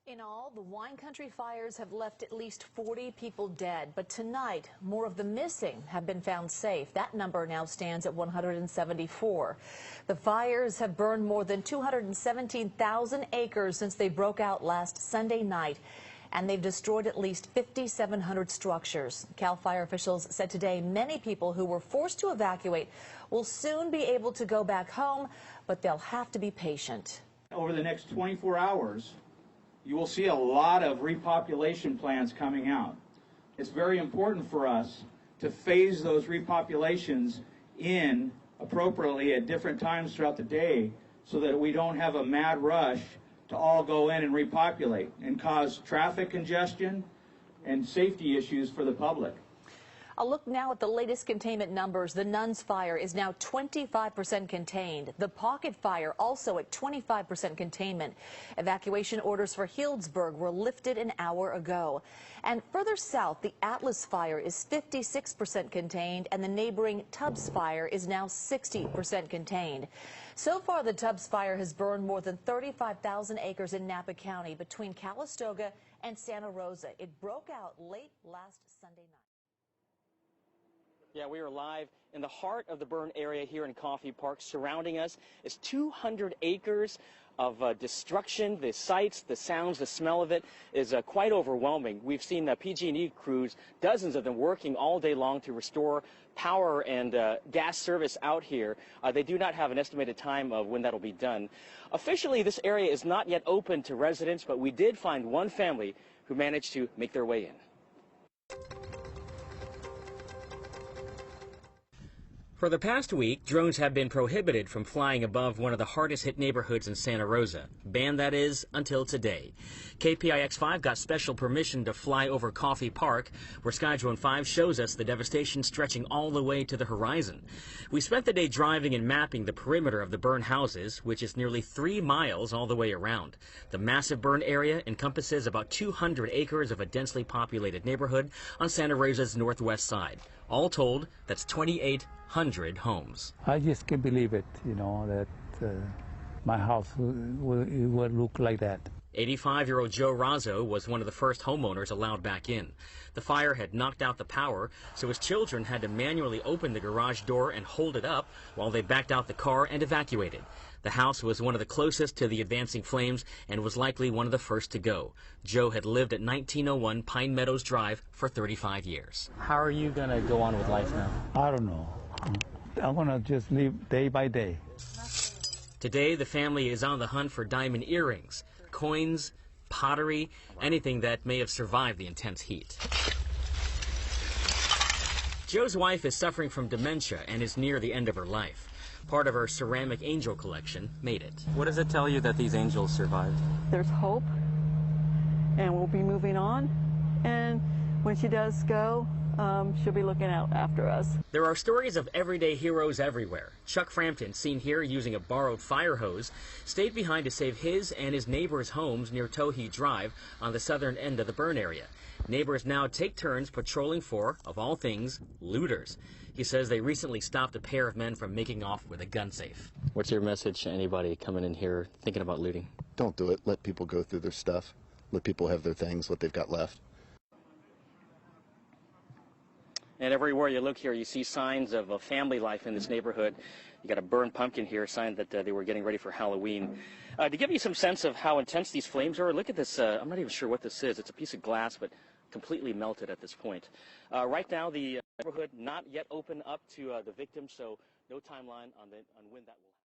In all, the wine country fires have left at least 40 people dead. But tonight, more of the missing have been found safe. That number now stands at 174. The fires have burned more than 217,000 acres since they broke out last Sunday night. And they've destroyed at least 5,700 structures. CAL FIRE officials said today many people who were forced to evacuate will soon be able to go back home, but they'll have to be patient. Over the next 24 hours, you will see a lot of repopulation plans coming out. It's very important for us to phase those repopulations in appropriately at different times throughout the day so that we don't have a mad rush to all go in and repopulate and cause traffic congestion and safety issues for the public. I'll look now at the latest containment numbers. The Nuns fire is now 25% contained. The Pocket fire also at 25% containment. Evacuation orders for Healdsburg were lifted an hour ago. And further south, the Atlas fire is 56% contained, and the neighboring Tubbs fire is now 60% contained. So far, the Tubbs fire has burned more than 35,000 acres in Napa County between Calistoga and Santa Rosa. It broke out late last Sunday night. Yeah, we are live in the heart of the burn area here in Coffey Park. Surrounding us is 200 acres of destruction. The sights, the sounds, the smell of it is quite overwhelming. We've seen PG&E crews, dozens of them, working all day long to restore power and gas service out here. They do not have an estimated time of when that'll be done. Officially, this area is not yet open to residents, but we did find one family who managed to make their way in. For the past week, drones have been prohibited from flying above one of the hardest hit neighborhoods in Santa Rosa. Banned, that is, until today. KPIX5 got special permission to fly over Coffey Park, where SkyDrone 5 shows us the devastation stretching all the way to the horizon. We spent the day driving and mapping the perimeter of the burned houses, which is nearly 3 miles all the way around. The massive burn area encompasses about 200 acres of a densely populated neighborhood on Santa Rosa's northwest side. All told, that's 2,800 homes. I just can't believe it, that my house would look like that. 85-year-old Joe Rosa was one of the first homeowners allowed back in. The fire had knocked out the power, so his children had to manually open the garage door and hold it up while they backed out the car and evacuated. The house was one of the closest to the advancing flames and was likely one of the first to go. Joe had lived at 1901 Pine Meadows Drive for 35 years. How are you going to go on with life now? I don't know. I'm going to just live day by day. Today, the family is on the hunt for diamond earrings, coins, pottery, anything that may have survived the intense heat. Joe's wife is suffering from dementia and is near the end of her life. Part of her ceramic angel collection made it. What does it tell you that these angels survived? There's hope, and we'll be moving on. And when she does go, she'll be looking out after us. There are stories of everyday heroes everywhere. Chuck Frampton, seen here using a borrowed fire hose, stayed behind to save his and his neighbors' homes near Towhee Drive on the southern end of the burn area. Neighbors now take turns patrolling for, of all things, looters. He says they recently stopped a pair of men from making off with a gun safe. What's your message to anybody coming in here thinking about looting? Don't do it. Let people go through their stuff. Let people have their things, what they've got left. And everywhere you look here, you see signs of a family life in this neighborhood. You got a burned pumpkin here, a sign that they were getting ready for Halloween. To give you some sense of how intense these flames are, look at this. I'm not even sure what this is. It's a piece of glass, but completely melted at this point. Right now, the neighborhood not yet open up to the victims, so no timeline on when that will happen.